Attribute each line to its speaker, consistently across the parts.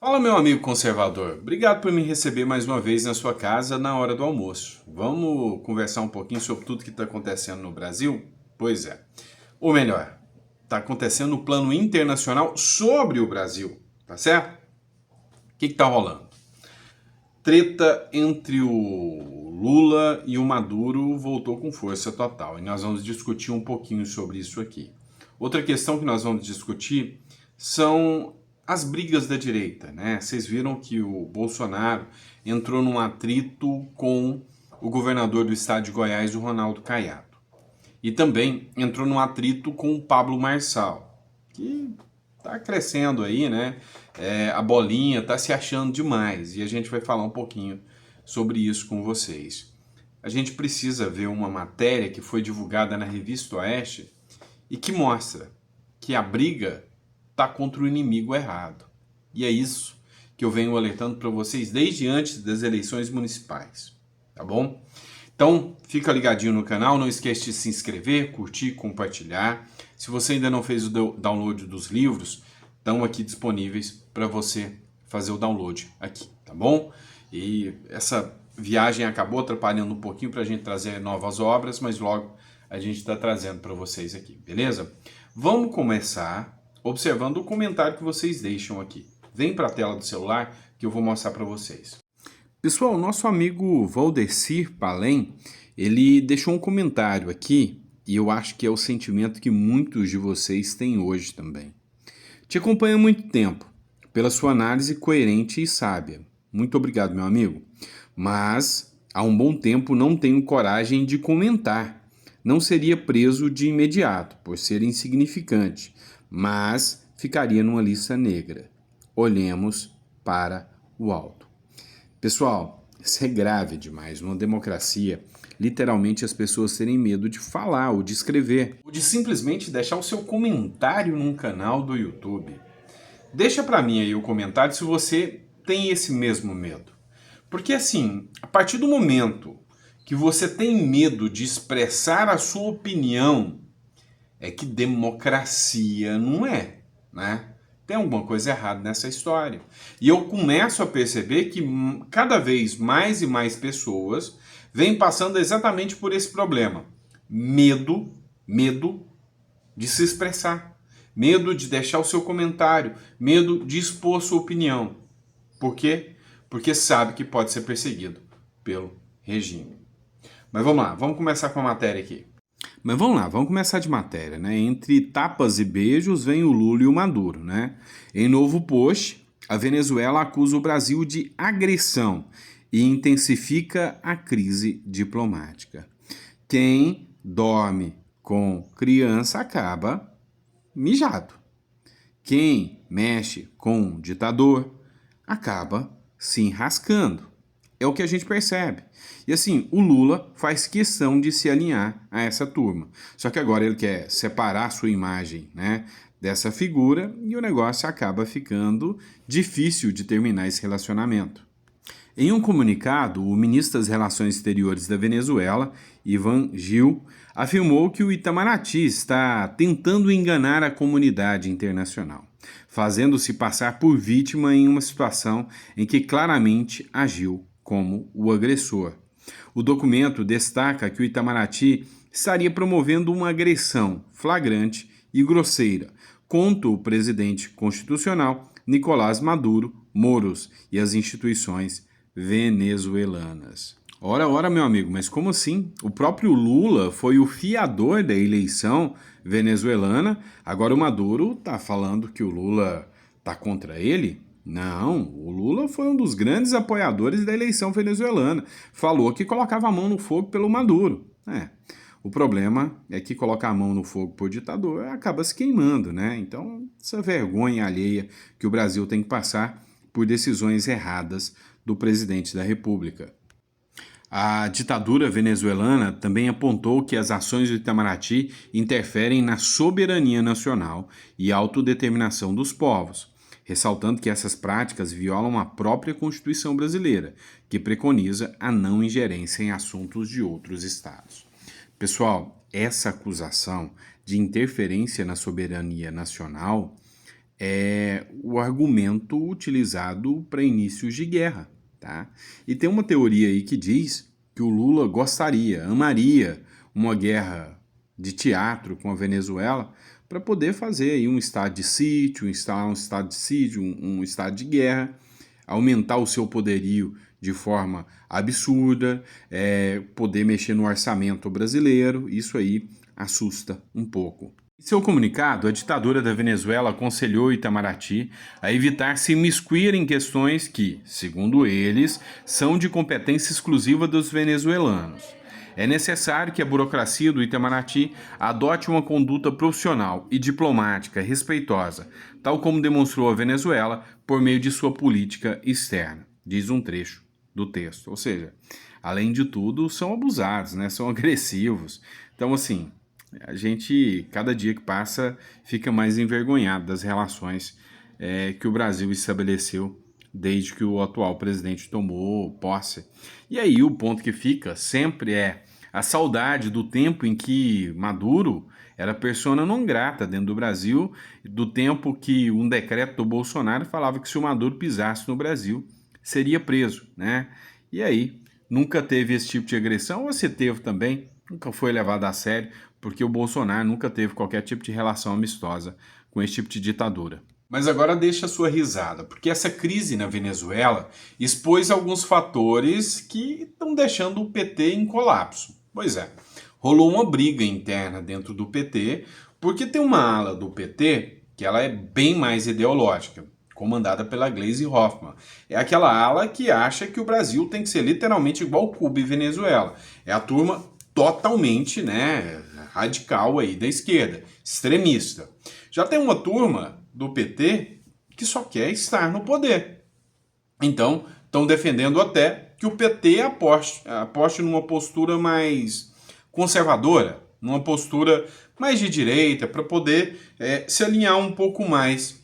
Speaker 1: Fala, meu amigo conservador. Obrigado por me receber mais uma vez na sua casa na hora do almoço. Vamos conversar um pouquinho sobre tudo que está acontecendo no Brasil? Pois é. Ou melhor, está acontecendo no plano internacional sobre o Brasil, tá certo? O que está rolando? Treta entre o Lula e o Maduro voltou com força total e nós vamos discutir um pouquinho sobre isso aqui. Outra questão que nós vamos discutir são as brigas da direita, né? Vocês viram que o Bolsonaro entrou num atrito com o governador do estado de Goiás, o Ronaldo Caiado. E também entrou num atrito com o Pablo Marçal, que tá crescendo aí, né? A bolinha tá se achando demais e a gente vai falar um pouquinho sobre isso com vocês. A gente precisa ver uma matéria que foi divulgada na Revista Oeste e que mostra que a briga tá contra o inimigo errado. E é isso que eu venho alertando para vocês desde antes das eleições municipais, tá bom? Então, fica ligadinho no canal, não esquece de se inscrever, curtir, compartilhar. Se você ainda não fez o download dos livros, estão aqui disponíveis para você fazer o download aqui, tá bom? E essa viagem acabou atrapalhando um pouquinho para a gente trazer novas obras, mas logo a gente está trazendo para vocês aqui, beleza? Vamos começar observando o comentário que vocês deixam aqui. Vem para a tela do celular que eu vou mostrar para vocês. Pessoal, nosso amigo Valdecir Palem, ele deixou um comentário aqui e eu acho que é o sentimento que muitos de vocês têm hoje também. Te acompanho há muito tempo, pela sua análise coerente e sábia. Muito obrigado, meu amigo. Mas há um bom tempo não tenho coragem de comentar. Não seria preso de imediato, por ser insignificante, mas ficaria numa lista negra. Olhemos para o alto. Pessoal, isso é grave demais. Numa democracia, literalmente as pessoas terem medo de falar ou de escrever, ou de simplesmente deixar o seu comentário num canal do YouTube. Deixa pra mim aí o comentário se você tem esse mesmo medo. Porque assim, a partir do momento que você tem medo de expressar a sua opinião, é que democracia não é, né? Tem alguma coisa errada nessa história. E eu começo a perceber que cada vez mais e mais pessoas vêm passando exatamente por esse problema. Medo de se expressar, medo de deixar o seu comentário, medo de expor sua opinião. Por quê? Porque sabe que pode ser perseguido pelo regime. Mas vamos lá, vamos começar com a matéria aqui. Mas vamos lá, vamos começar de matéria, né? Entre tapas e beijos vem o Lula e o Maduro, né? Em novo post, a Venezuela acusa o Brasil de agressão e intensifica a crise diplomática. Quem dorme com criança acaba mijado. Quem mexe com ditador acaba se enrascando. É o que a gente percebe. E assim, o Lula faz questão de se alinhar a essa turma. Só que agora ele quer separar sua imagem, né, dessa figura e o negócio acaba ficando difícil de terminar esse relacionamento. Em um comunicado, o ministro das Relações Exteriores da Venezuela, Ivan Gil, afirmou que o Itamaraty está tentando enganar a comunidade internacional, fazendo-se passar por vítima em uma situação em que claramente agiu como o agressor. O documento destaca que o Itamaraty estaria promovendo uma agressão flagrante e grosseira contra o presidente constitucional Nicolás Maduro Moros e as instituições venezuelanas. Ora, ora, meu amigo, mas como assim? O próprio Lula foi o fiador da eleição venezuelana, agora o Maduro tá falando que o Lula tá contra ele? Não, o Lula foi um dos grandes apoiadores da eleição venezuelana. Falou que colocava a mão no fogo pelo Maduro. O problema é que colocar a mão no fogo por ditador acaba se queimando, né? Então, essa vergonha alheia que o Brasil tem que passar por decisões erradas do presidente da República. A ditadura venezuelana também apontou que as ações do Itamaraty interferem na soberania nacional e autodeterminação dos povos, ressaltando que essas práticas violam a própria Constituição brasileira, que preconiza a não ingerência em assuntos de outros estados. Pessoal, essa acusação de interferência na soberania nacional é o argumento utilizado para inícios de guerra, tá? E tem uma teoria aí que diz que o Lula gostaria, amaria uma guerra de teatro com a Venezuela para poder fazer aí um estado de sítio, instalar um estado de sítio, um estado de guerra, aumentar o seu poderio de forma absurda, poder mexer no orçamento brasileiro. Isso aí assusta um pouco. Em seu comunicado, a ditadura da Venezuela aconselhou Itamaraty a evitar se imiscuir em questões que, segundo eles, são de competência exclusiva dos venezuelanos. É necessário que a burocracia do Itamaraty adote uma conduta profissional e diplomática respeitosa, tal como demonstrou a Venezuela por meio de sua política externa, diz um trecho do texto. Ou seja, além de tudo, são abusados, né? São agressivos. Então, assim, a gente, cada dia que passa, fica mais envergonhado das relações que o Brasil estabeleceu desde que o atual presidente tomou posse. E aí o ponto que fica sempre é a saudade do tempo em que Maduro era persona non grata dentro do Brasil, do tempo que um decreto do Bolsonaro falava que se o Maduro pisasse no Brasil, seria preso, né? E aí, nunca teve esse tipo de agressão, ou se teve também, nunca foi levado a sério, porque o Bolsonaro nunca teve qualquer tipo de relação amistosa com esse tipo de ditadura. Mas agora deixa a sua risada, porque essa crise na Venezuela expôs alguns fatores que estão deixando o PT em colapso. Pois é, rolou uma briga interna dentro do PT, porque tem uma ala do PT que ela é bem mais ideológica, comandada pela Gleisi Hoffmann. É aquela ala que acha que o Brasil tem que ser literalmente igual Cuba e Venezuela. É a turma totalmente, né, radical aí da esquerda, extremista. Já tem uma turma do PT que só quer estar no poder. Então, estão defendendo até que o PT aposte numa postura mais conservadora, numa postura mais de direita, para poder se alinhar um pouco mais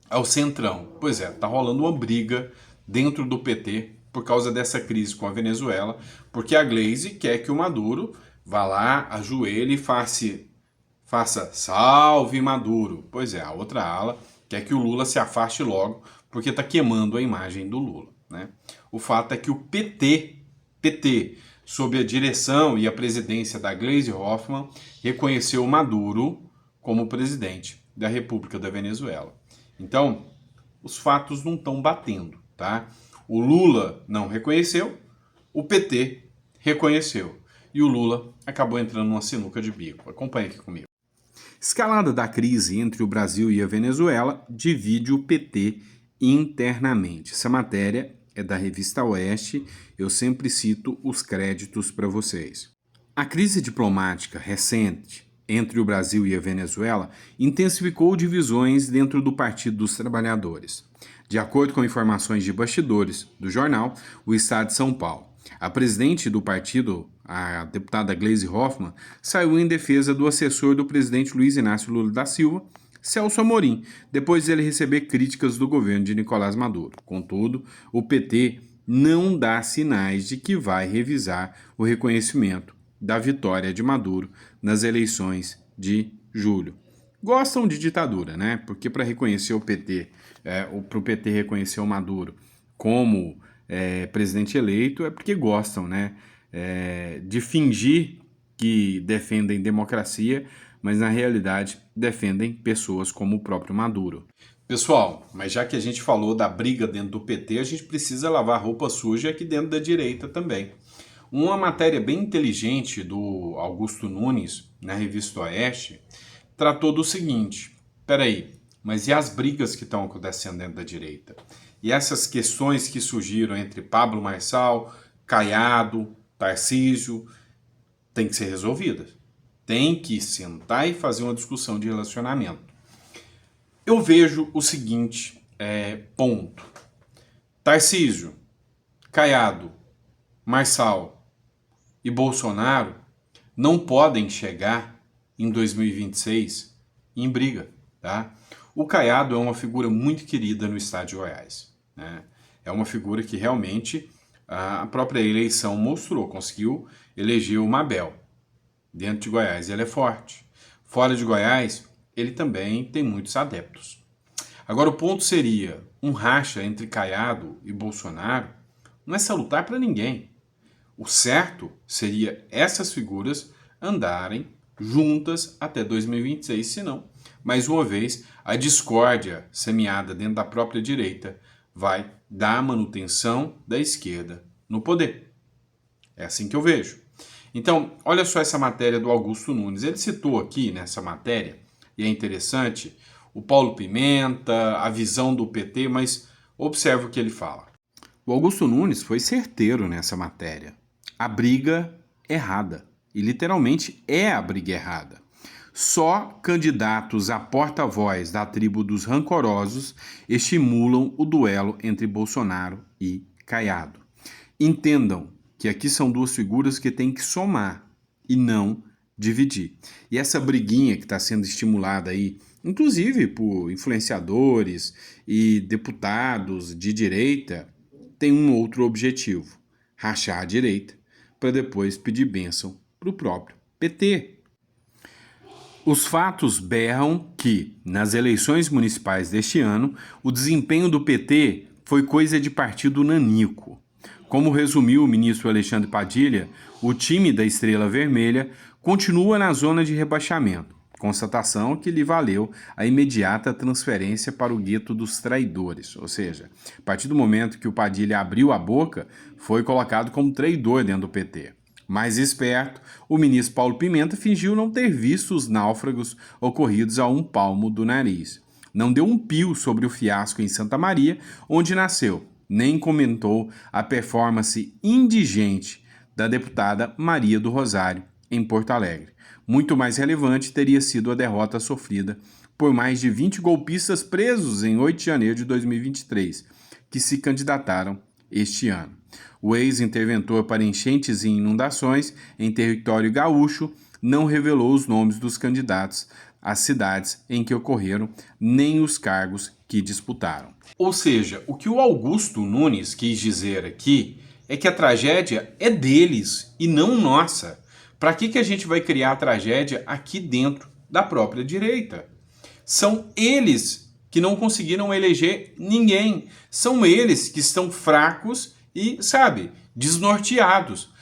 Speaker 1: ao centrão. Pois é, tá rolando uma briga dentro do PT por causa dessa crise com a Venezuela, porque a Gleisi quer que o Maduro vá lá, ajoelhe e faça salve Maduro. Pois é, a outra ala quer que o Lula se afaste logo, porque está queimando a imagem do Lula, né? O fato é que o PT, sob a direção e a presidência da Gleisi Hoffmann, reconheceu Maduro como presidente da República da Venezuela. Então, os fatos não estão batendo, tá? O Lula não reconheceu, o PT reconheceu. E o Lula acabou entrando numa sinuca de bico. Acompanhe aqui comigo. Escalada da crise entre o Brasil e a Venezuela divide o PT internamente. Essa matéria é da revista Oeste, eu sempre cito os créditos para vocês. A crise diplomática recente entre o Brasil e a Venezuela intensificou divisões dentro do Partido dos Trabalhadores. De acordo com informações de bastidores do jornal O Estado de São Paulo, a presidente do partido, a deputada Gleisi Hoffmann, saiu em defesa do assessor do presidente Luiz Inácio Lula da Silva, Celso Amorim, depois de ele receber críticas do governo de Nicolás Maduro. Contudo, o PT não dá sinais de que vai revisar o reconhecimento da vitória de Maduro nas eleições de julho. Gostam de ditadura, né? Porque para reconhecer o PT, para o PT reconhecer o Maduro como presidente eleito, é porque gostam, né? De fingir que defendem democracia, mas na realidade defendem pessoas como o próprio Maduro. Pessoal, mas já que a gente falou da briga dentro do PT, a gente precisa lavar roupa suja aqui dentro da direita também. Uma matéria bem inteligente do Augusto Nunes, na revista Oeste, tratou do seguinte: peraí, mas e as brigas que estão acontecendo dentro da direita? E essas questões que surgiram entre Pablo Marçal, Caiado, Tarcísio, tem que ser resolvidas. Tem que sentar e fazer uma discussão de relacionamento. Eu vejo o seguinte ponto. Tarcísio, Caiado, Marçal e Bolsonaro não podem chegar em 2026 em briga, tá? O Caiado é uma figura muito querida no estado de Goiás, né? É uma figura que realmente a própria eleição mostrou, conseguiu eleger o Mabel dentro de Goiás. Ele é forte. Fora de Goiás, ele também tem muitos adeptos. Agora, o ponto seria, um racha entre Caiado e Bolsonaro não é salutar para ninguém. O certo seria essas figuras andarem juntas até 2026, senão, mais uma vez, a discórdia semeada dentro da própria direita vai dar a manutenção da esquerda no poder. É assim que eu vejo. Então, olha só essa matéria do Augusto Nunes. Ele citou aqui nessa matéria, e é interessante, o Paulo Pimenta, a visão do PT, mas observa o que ele fala. O Augusto Nunes foi certeiro nessa matéria. A briga errada. E literalmente é a briga errada. Só candidatos a porta-voz da tribo dos rancorosos estimulam o duelo entre Bolsonaro e Caiado. Entendam que aqui são duas figuras que têm que somar e não dividir. E essa briguinha que está sendo estimulada aí, inclusive por influenciadores e deputados de direita, tem um outro objetivo: rachar a direita para depois pedir bênção para o próprio PT. Os fatos berram que, nas eleições municipais deste ano, o desempenho do PT foi coisa de partido nanico. Como resumiu o ministro Alexandre Padilha, o time da Estrela Vermelha continua na zona de rebaixamento, constatação que lhe valeu a imediata transferência para o gueto dos traidores, ou seja, a partir do momento que o Padilha abriu a boca, foi colocado como traidor dentro do PT. Mais esperto, o ministro Paulo Pimenta fingiu não ter visto os náufragos ocorridos a um palmo do nariz. Não deu um pio sobre o fiasco em Santa Maria, onde nasceu, nem comentou a performance indigente da deputada Maria do Rosário, em Porto Alegre. Muito mais relevante teria sido a derrota sofrida por mais de 20 golpistas presos em 8 de janeiro de 2023, que se candidataram este ano. O ex-interventor para enchentes e inundações em território gaúcho não revelou os nomes dos candidatos às cidades em que ocorreram, nem os cargos que disputaram. Ou seja, o que o Augusto Nunes quis dizer aqui é que a tragédia é deles e não nossa. Para que a gente vai criar a tragédia aqui dentro da própria direita? São eles que não conseguiram eleger ninguém. São eles que estão fracos e, desnorteados.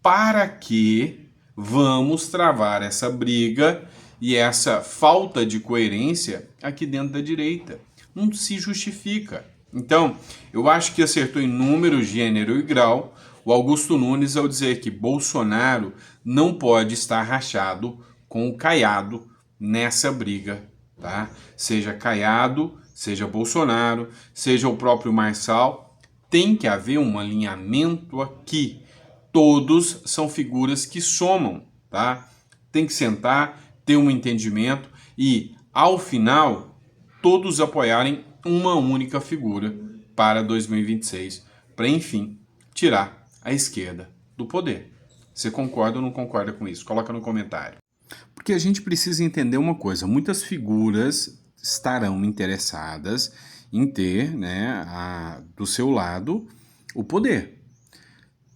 Speaker 1: Para que vamos travar essa briga e essa falta de coerência aqui dentro da direita? Não se justifica. Então, eu acho que acertou em número, gênero e grau o Augusto Nunes ao dizer que Bolsonaro não pode estar rachado com o Caiado nessa briga, tá? Seja Caiado, seja Bolsonaro, seja o próprio Marçal, tem que haver um alinhamento aqui. Todos são figuras que somam, tá? Tem que sentar, ter um entendimento e, ao final, todos apoiarem uma única figura para 2026, para, enfim, tirar a esquerda do poder. Você concorda ou não concorda com isso? Coloca no comentário. Porque a gente precisa entender uma coisa, muitas figuras estarão interessadas em ter, do seu lado, o poder.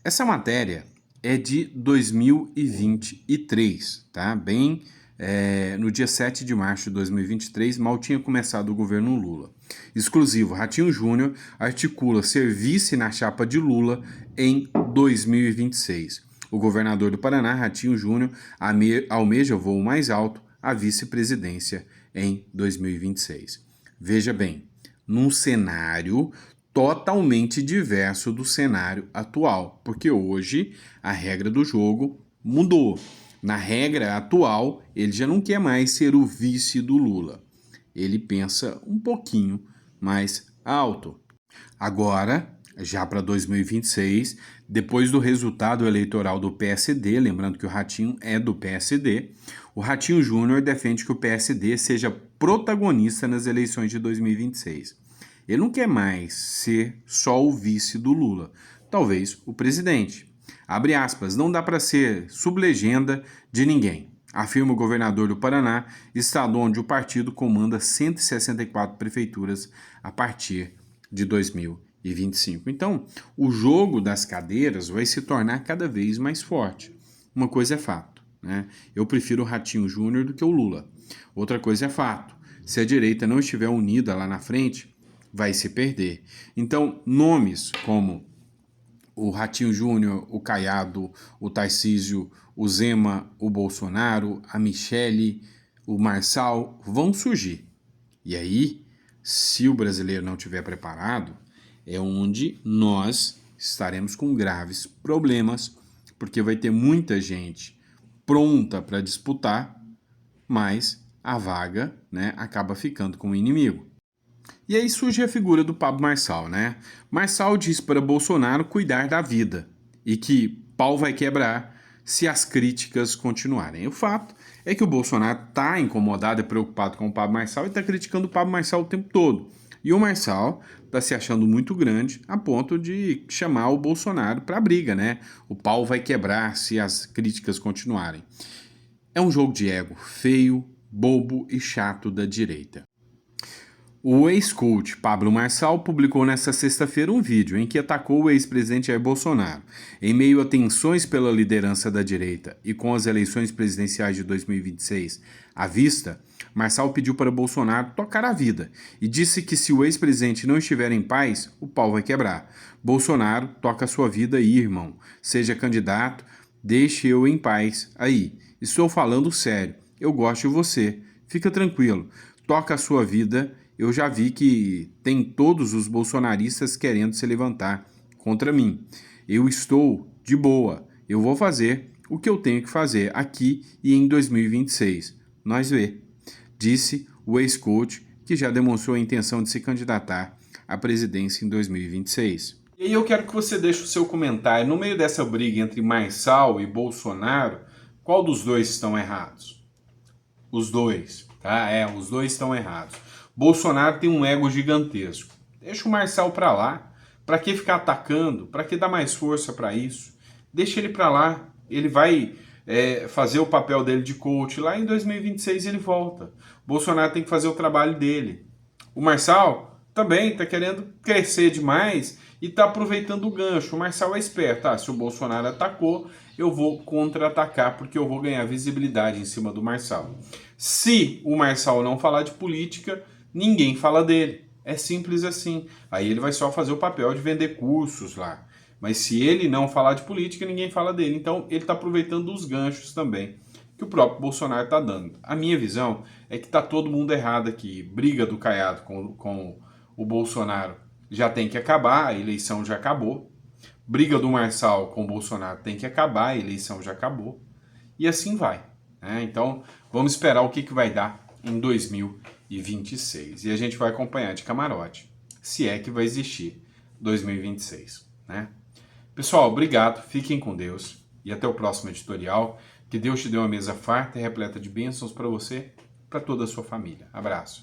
Speaker 1: Essa matéria é de 2023, tá? No dia 7 de março de 2023, mal tinha começado o governo Lula. Exclusivo, Ratinho Júnior articula ser vice na chapa de Lula em 2026. O governador do Paraná, Ratinho Júnior, almeja voo mais alto, a vice-presidência em 2026. Veja bem, num cenário totalmente diverso do cenário atual, porque hoje a regra do jogo mudou. Na regra atual, ele já não quer mais ser o vice do Lula. Ele pensa um pouquinho mais alto. Agora, já para 2026, depois do resultado eleitoral do PSD, lembrando que o Ratinho é do PSD, o Ratinho Júnior defende que o PSD seja protagonista nas eleições de 2026. Ele não quer mais ser só o vice do Lula, talvez o presidente. Abre aspas, não dá para ser sublegenda de ninguém, afirma o governador do Paraná, estado onde o partido comanda 164 prefeituras a partir de 2025. Então, o jogo das cadeiras vai se tornar cada vez mais forte. Uma coisa é fato, né? Eu prefiro o Ratinho Júnior do que o Lula. Outra coisa é fato. Se a direita não estiver unida lá na frente, vai se perder. Então, nomes como o Ratinho Júnior, o Caiado, o Tarcísio, o Zema, o Bolsonaro, a Michele, o Marçal vão surgir. E aí, se o brasileiro não estiver preparado, é onde nós estaremos com graves problemas, porque vai ter muita gente pronta para disputar, mas a vaga, né, acaba ficando com o inimigo. E aí surge a figura do Pablo Marçal, né? Marçal diz para Bolsonaro cuidar da vida e que pau vai quebrar se as críticas continuarem. O fato é que o Bolsonaro está incomodado e preocupado com o Pablo Marçal e está criticando o Pablo Marçal o tempo todo. E o Marçal está se achando muito grande a ponto de chamar o Bolsonaro para a briga, né? O pau vai quebrar se as críticas continuarem. É um jogo de ego feio, bobo e chato da direita. O ex-coach Pablo Marçal publicou nesta sexta-feira um vídeo em que atacou o ex-presidente Jair Bolsonaro. Em meio a tensões pela liderança da direita e com as eleições presidenciais de 2026 à vista, Marçal pediu para Bolsonaro tocar a vida e disse que se o ex-presidente não estiver em paz, o pau vai quebrar. Bolsonaro, toca a sua vida aí, irmão. Seja candidato, deixe eu em paz aí. Estou falando sério. Eu gosto de você. Fica tranquilo. Toca a sua vida. Eu já vi que tem todos os bolsonaristas querendo se levantar contra mim. Eu estou de boa. Eu vou fazer o que eu tenho que fazer aqui e em 2026. Nós vê, disse o ex-coach que já demonstrou a intenção de se candidatar à presidência em 2026. E aí eu quero que você deixe o seu comentário. No meio dessa briga entre Marçal e Bolsonaro, qual dos dois estão errados? Os dois, tá? Os dois estão errados. Bolsonaro tem um ego gigantesco. Deixa o Marçal para lá. Para que ficar atacando? Para que dar mais força para isso? Deixa ele para lá. Ele vai fazer o papel dele de coach. Lá em 2026 ele volta. Bolsonaro tem que fazer o trabalho dele. O Marçal também está querendo crescer demais e está aproveitando o gancho. O Marçal é esperto. Se o Bolsonaro atacou, eu vou contra-atacar porque eu vou ganhar visibilidade em cima do Marçal. Se o Marçal não falar de política, ninguém fala dele. É simples assim. Aí ele vai só fazer o papel de vender cursos lá. Mas se ele não falar de política, ninguém fala dele. Então ele está aproveitando os ganchos também que o próprio Bolsonaro está dando. A minha visão é que está todo mundo errado aqui. Briga do Caiado com o Bolsonaro já tem que acabar, a eleição já acabou. Briga do Marçal com o Bolsonaro tem que acabar, a eleição já acabou. E assim vai. Então vamos esperar o que vai dar em 2026. E a gente vai acompanhar de camarote, se é que vai existir 2026. Pessoal, obrigado, fiquem com Deus e até o próximo editorial. Que Deus te dê uma mesa farta e repleta de bênçãos para você e para toda a sua família. Abraço.